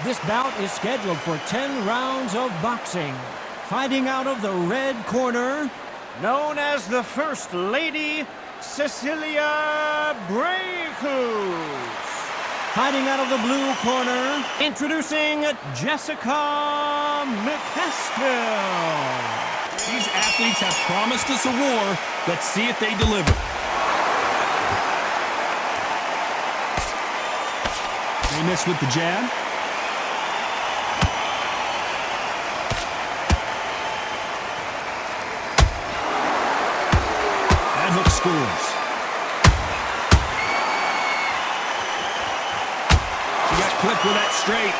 This bout is scheduled for 10 rounds of boxing. Fighting out of the red corner, known as the First Lady, Cecilia Brækhus. Fighting out of the blue corner, introducing Jessica McCASKILL. These athletes have promised us a war. Let's see if they deliver. They miss with the jab. That hook scores. She got clipped with that straight.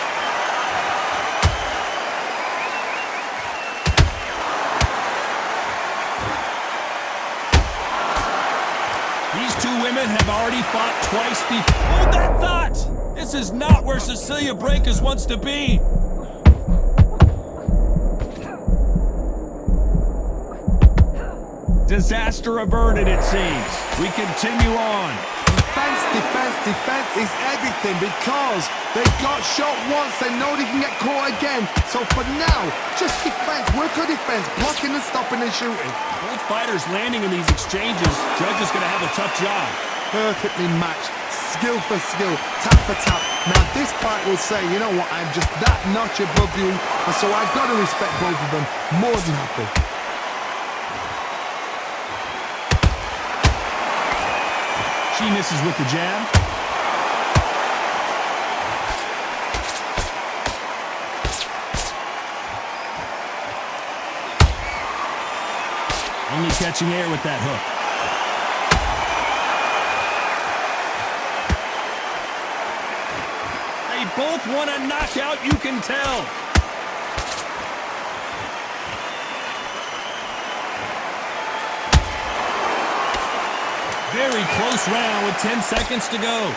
These two women have already fought twice before. Hold that thought! This is not where Cecilia Brækhus wants to be. Disaster averted, it seems. We continue on. Defense is everything because they got shot once, they know they can get caught again. So for now, just defense, work on defense, blocking and stopping and shooting. Both fighters landing in these exchanges. Judge is going to have a tough job. Perfectly matched, skill for skill, tap for tap. Now this fight will say, you know what, I'm just that notch above you, and so I've got to respect both of them more than happy. She misses with the jab. Only catching air with that hook. They both want a knockout, you can tell. Very close round with 10 seconds to go.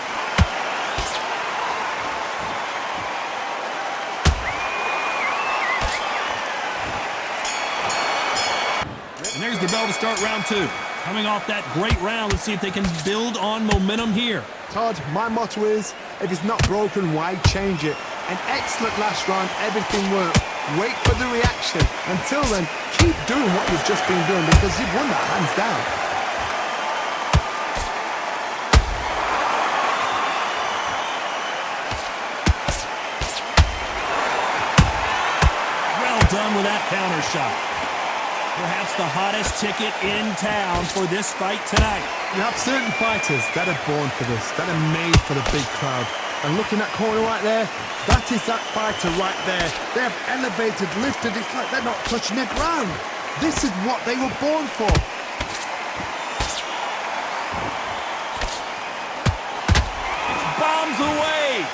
And there's the bell to start round two. Coming off that great round, let's see if they can build on momentum here. Todd, my motto is, if it's not broken, why change it? An excellent last round, everything worked. Wait for the reaction. Until then, keep doing what you've just been doing because you've won that hands down. Done with that counter shot. Perhaps the hottest ticket in town for this fight tonight. You have certain fighters that are born for this, that are made for the big crowd. And looking at corner right there, that is that fighter right there. They have elevated, lifted, it's like they're not touching the ground. This is what they were born for. It's bombs away.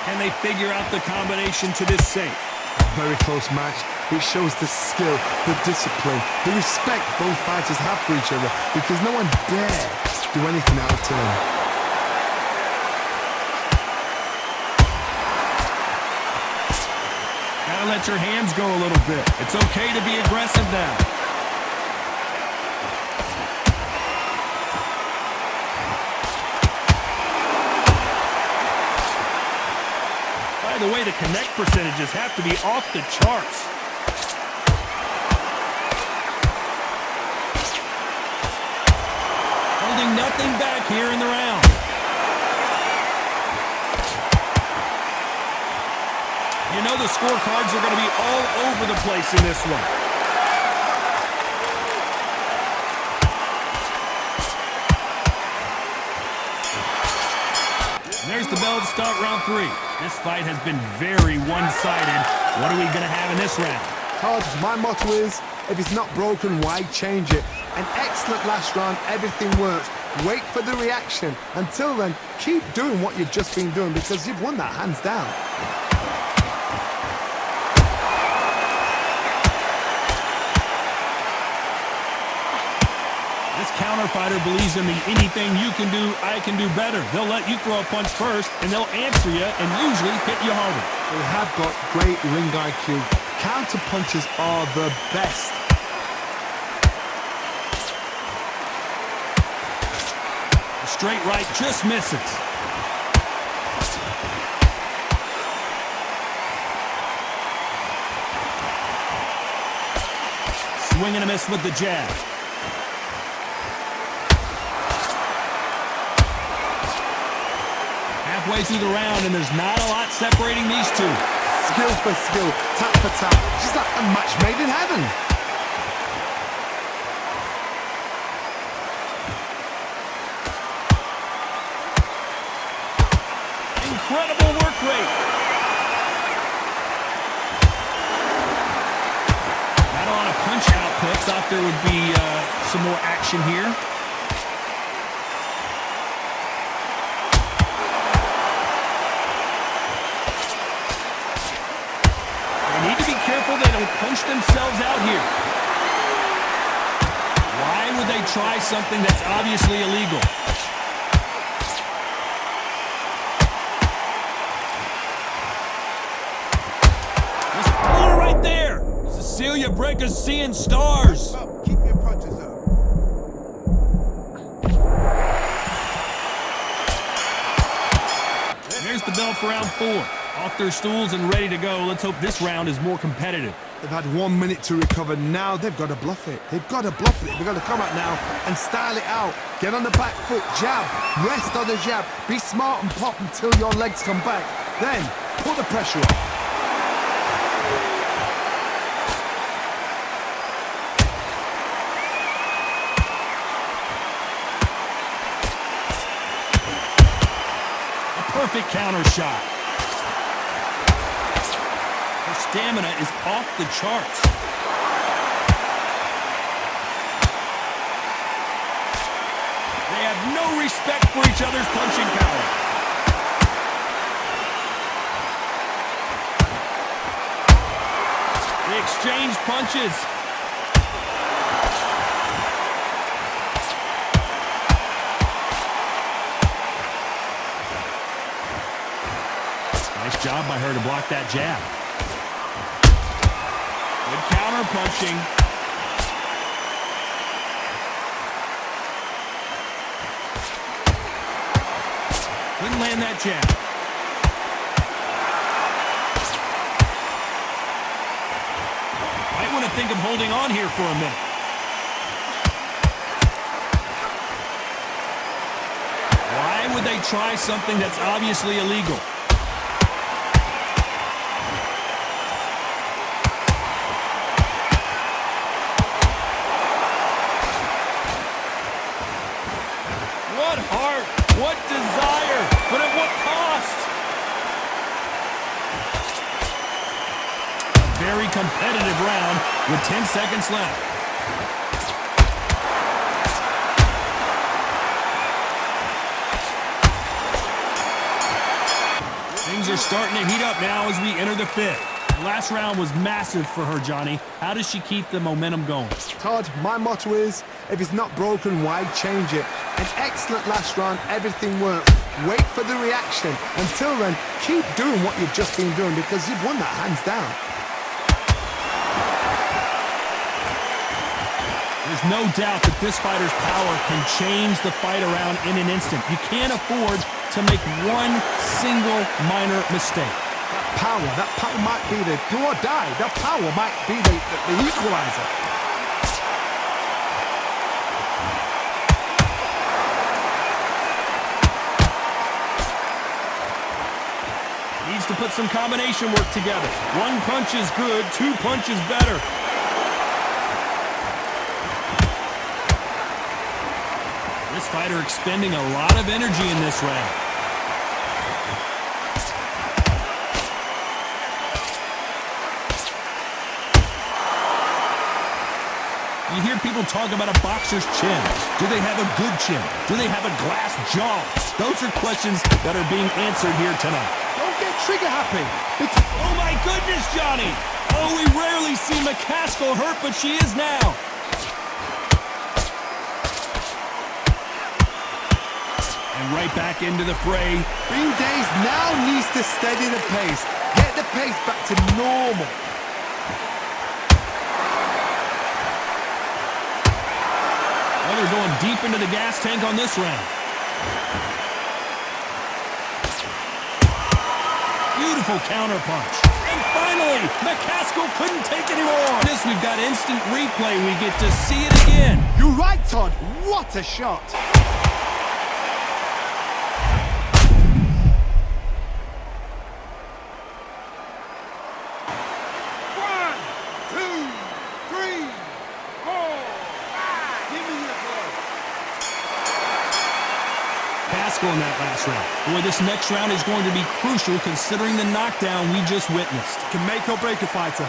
Can they figure out the combination to this safe? Very close match. It shows the skill, the discipline, the respect both fighters have for each other because no one dare do anything out of turn. Gotta let your hands go a little bit. It's okay to be aggressive now. By the way, the connect percentages have to be off the charts. Holding nothing back here in the round. You know the scorecards are going to be all over the place in this one. And there's the bell to start round three. This fight has been very one-sided. What are we going to have in this round? Todd, my motto is, if it's not broken, why change it? An excellent last round, everything works. Wait for the reaction. Until then, keep doing what you've just been doing because you've won that hands down. This counter fighter believes in the anything you can do, I can do better. They'll let you throw a punch first, and they'll answer you and usually hit you harder. They have got great ring IQ. Counter punches are the best. straight right, just misses. Swing and a miss with the jab. Halfway through the round, and there's not a lot separating these two. Skill for skill, tap for tap. She's like a match made in heaven. Incredible work rate. Not a lot of punch output. Thought there would be some more action here. They need to be careful they don't punch themselves out here. Why would they try something that's obviously illegal? Cecilia Brækhus seeing stars. Keep your punches up. There's the bell for round 4. Off their stools and ready to go. Let's hope this round is more competitive. They've had 1 minute to recover. Now they've got to bluff it. They've got to bluff it. They've got to come out now and style it out. Get on the back foot, jab, rest on the jab. Be smart and pop until your legs come back. Then put the pressure on. Perfect counter shot. Her stamina is off the charts. They have no respect for each other's punching power. They exchange punches. Nice job by her to block that jab. Good counter punching. Couldn't land that jab. Might want to think of holding on here for a minute. Why would they try something that's obviously illegal? What heart, what desire, but at what cost? A very competitive round with 10 seconds left. Things are starting to heat up now as we enter the 5th. The last round was massive for her, Johnny. How does she keep the momentum going? Todd, my motto is, if it's not broken, why change it? An excellent last round, everything worked. Wait for the reaction. Until then, keep doing what you've just been doing because you've won that hands down. There's no doubt that this fighter's power can change the fight around in an instant. You can't afford to make one single minor mistake. That power might be the do or die. That power might be the equalizer. Needs to put some combination work together. One punch is good, 2 punches better. This fighter expending a lot of energy in this round. You hear people talk about a boxer's chin. Do they have a good chin? Do they have a glass jaw? Those are questions that are being answered here tonight. Don't get trigger happy. Oh my goodness, Johnny! Oh, we rarely see McCASKILL hurt, but she is now. And right back into the fray. Bing Days now needs to steady the pace. Get the pace back to normal. Well, they're going deep into the gas tank on this round. powerful counterpunch. And finally, McCaskill couldn't take anymore. This, we've got instant replay. We get to see it again. You're right, Todd. What a shot. In that last round. Boy, this next round is going to be crucial considering the knockdown we just witnessed. Can make or break a fighter.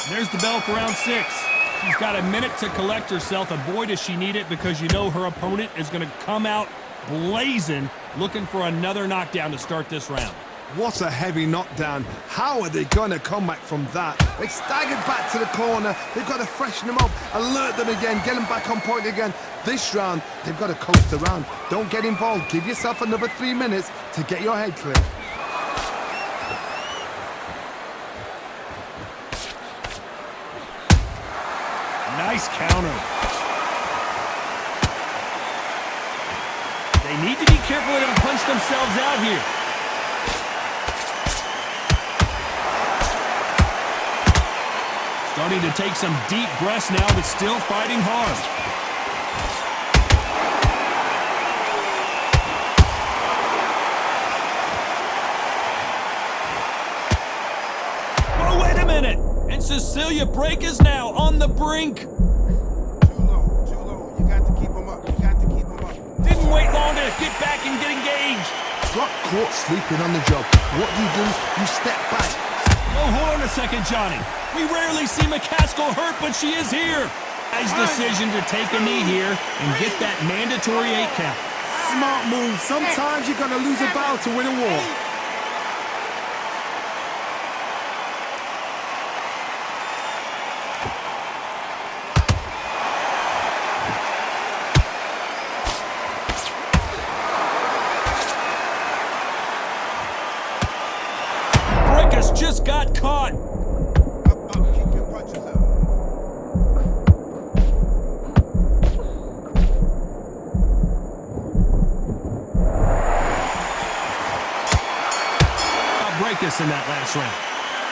There's the bell for round 6. She's got a minute to collect herself, and boy does she need it, because you know her opponent is going to come out blazing, looking for another knockdown to start this round. What a heavy knockdown. How are they going to come back from that? They staggered back to the corner. They've got to freshen them up, alert them again, get them back on point again. This round, they've got to coast around. Don't get involved. Give yourself another 3 minutes to get your head clear. Nice counter. They need to be careful they don't punch themselves out here. Starting to take some deep breaths now, but still fighting hard. Oh, wait a minute! And Cecilia Brækhus now on the brink. Too low. You got to keep him up. Didn't wait long to get back and get engaged. Got caught sleeping on the job. What do? You step back. Oh, hold on a second, Johnny. We rarely see McCaskill hurt, but she is here. Nice decision to take a knee here and get that mandatory 8 count. Smart move. Sometimes you're going to lose a battle to win a war. Brækhus just got caught. Keep your punches up. Brækhus in that last round.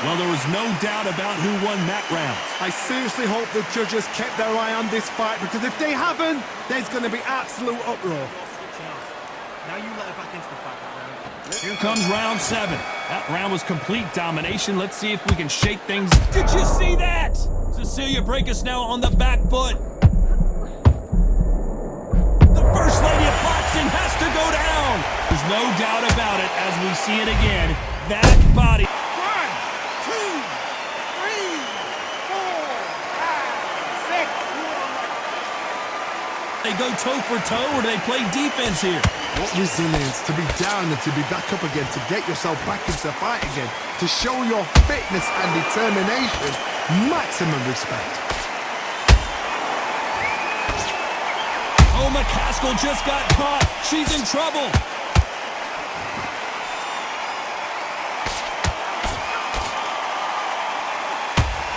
Well, there was no doubt about who won that round. I seriously hope the judges kept their eye on this fight, because if they haven't, there's going to be absolute uproar. Now you let her back into the fight that round. Here comes round 7. That round was complete domination. Let's see if we can shake things. Did you see that? Cecilia Brækhus now on the back foot. The First Lady of Boxing has to go down. There's no doubt about it as we see it again. That body. 1, 2, 3, 4, 5, 6. They go toe for toe, or do they play defense here? What resilience to be down and to be back up again, to get yourself back into the fight again, to show your fitness and determination. Maximum respect. Oh, McCaskill just got caught. She's in trouble.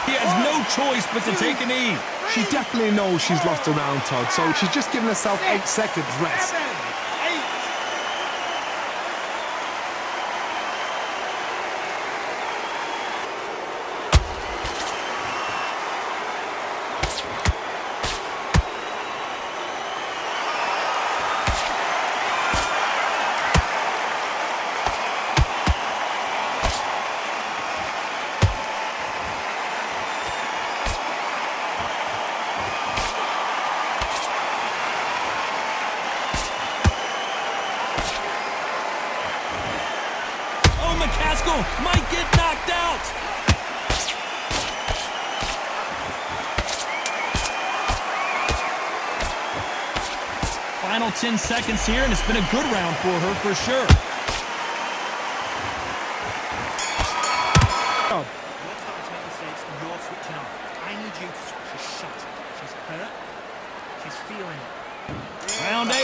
He has no choice but to take a knee. She definitely knows she's lost a round, Todd, so she's just giving herself 8 seconds rest. 7, 8. McCaskill might get knocked out. Final 10 seconds here, and it's been a good round for her for sure. You're starting to make mistakes and you're switching off. I need you to switch. She's shot. She's hurt. She's feeling it. Round 8,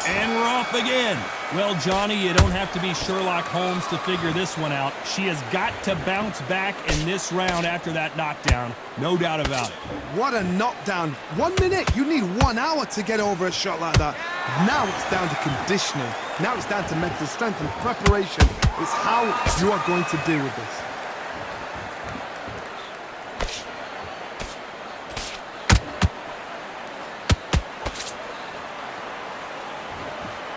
and we're off again. Well, Johnny, you don't have to be Sherlock Holmes to figure this one out. She has got to bounce back in this round after that knockdown. No doubt about it. What a knockdown. 1 minute. You need 1 hour to get over a shot like that. Now it's down to conditioning. Now it's down to mental strength and preparation. It's how you are going to deal with this.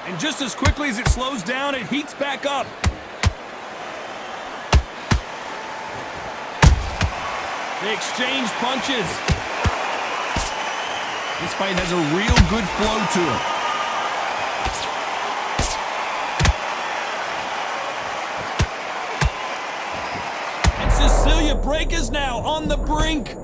And just as quickly as it slows down, it heats back up. They exchange punches. This fight has a real good flow to it. And Cecilia Brækhus now on the brink.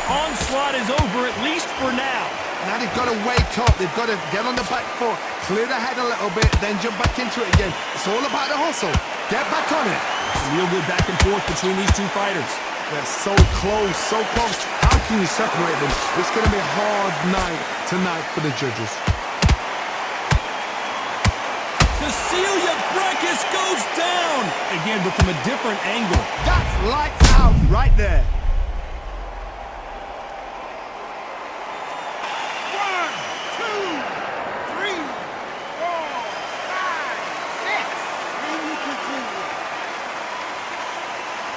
Onslaught is over, at least for now. Now they've got to wake up. They've got to get on the back foot, clear the head a little bit, then jump back into it again. It's all about the hustle. Get back on it. Real good back and forth between these two fighters. They're so close, so close. How can you separate them? It's going to be a hard night tonight for the judges. Cecilia Brækhus goes down! Again, but from a different angle. That's lights out right there.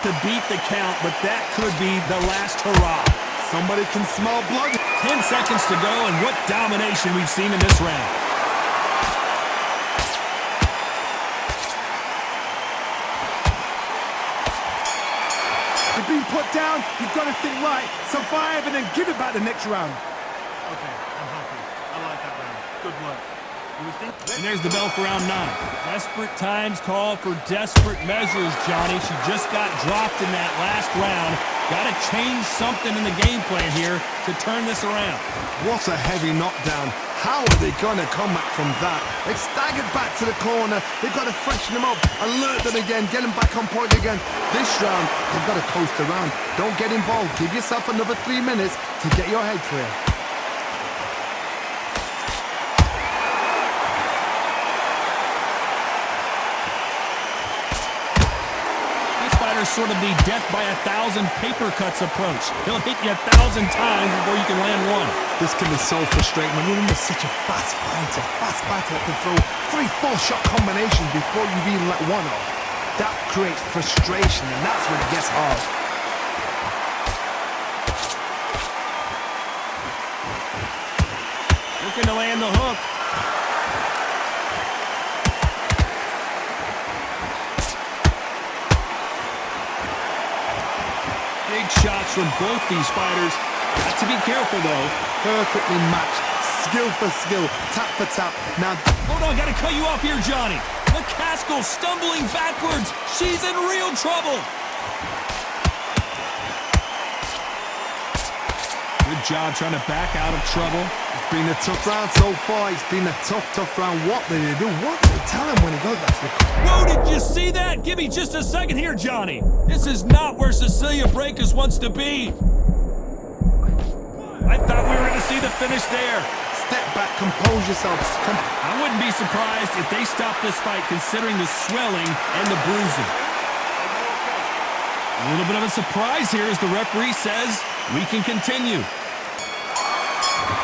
To beat the count, but that could be the last hurrah. Somebody can smell blood. 10 seconds to go, and what domination we've seen in this round. You've been put down, you've got to think right, survive, and then give it back the next round. Okay, I'm happy. I like that round. Good work. And there's the bell for round 9. Desperate times call for desperate measures, Johnny. She just got dropped in that last round. Got to change something in the game plan here to turn this around. What a heavy knockdown. How are they going to come back from that? They staggered back to the corner. They've got to freshen them up, alert them again, get them back on point again. This round, they've got to coast around. Don't get involved. Give yourself another 3 minutes to get your head clear. Sort of the death by 1,000 paper cuts approach. He'll hit you 1,000 times before you can land one. This can be so frustrating when you're under such a fast fighter that can throw 3-4 shot combinations before you've even let one off. That creates frustration, and that's when it gets hard. Looking to land the hook. Big shots from both these fighters. Got to be careful, though. Perfectly matched. Skill for skill. Tap for tap. Now... Hold on, got to cut you off here, Johnny. McCASKILL stumbling backwards. She's in real trouble. Good job trying to back out of trouble. It's been a tough round so far. It's been a tough round. What did they do? What did they tell him when he goes back to the corner? Whoa, did you see that? Give me just a second here, Johnny. This is not where Cecilia Brækhus wants to be. I thought we were going to see the finish there. Step back, compose yourself. I wouldn't be surprised if they stopped this fight considering the swelling and the bruising. A little bit of a surprise here as the referee says we can continue.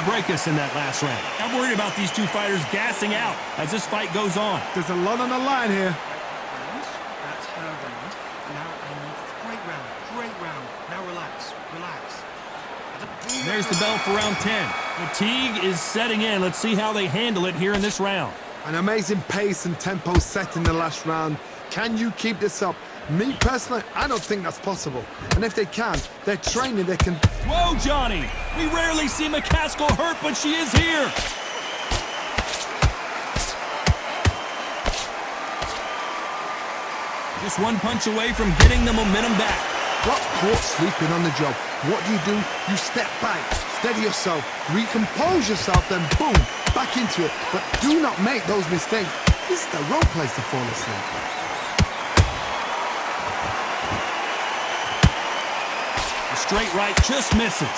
Brækhus in that last round. I'm worried about these two fighters gassing out as this fight goes on. There's a lot on the line here. That's her round. Now, great round. Now relax. There's the bell for round 10. Fatigue is setting in. Let's see how they handle it here in this round. An amazing pace and tempo set in the last round. Can you keep this up? Me personally, I don't think that's possible. And if they can, they're training, they can... Whoa, Johnny! We rarely see McCASKILL hurt, but she is here! Just one punch away from getting the momentum back. Got caught sleeping on the job. What do? You step back, steady yourself, recompose yourself, then boom, back into it. But do not make those mistakes. This is the wrong place to fall asleep. Straight right just misses.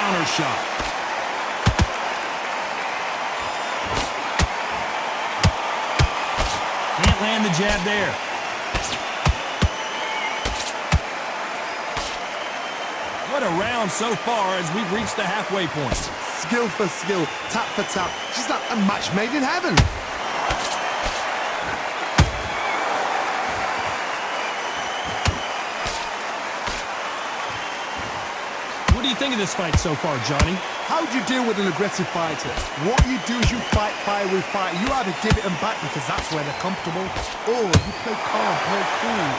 counter shot. Can't land the jab there. What a round so far as we've reached the halfway point. Skill for skill, tap for tap. She's like a match made in heaven. What do you think of this fight so far, Johnny? How do you deal with an aggressive fighter? What you do is you fight fire with fire. You either give it them back because that's where they're comfortable, or you play calm, play cool.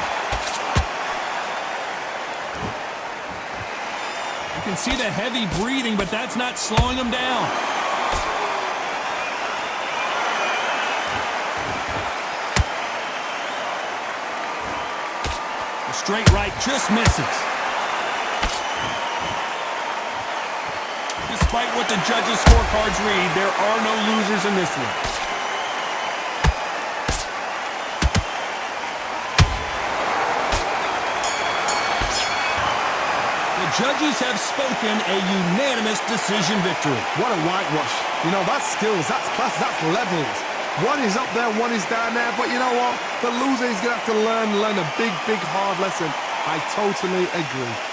You can see the heavy breathing, but that's not slowing them down. The straight right just misses. Despite what the judges' scorecards read, there are no losers in this one. The judges have spoken a unanimous decision victory. What a whitewash. You know, that's skills, that's class, that's levels. One is up there, one is down there, but you know what? The loser is going to have to learn a big, hard lesson. I totally agree.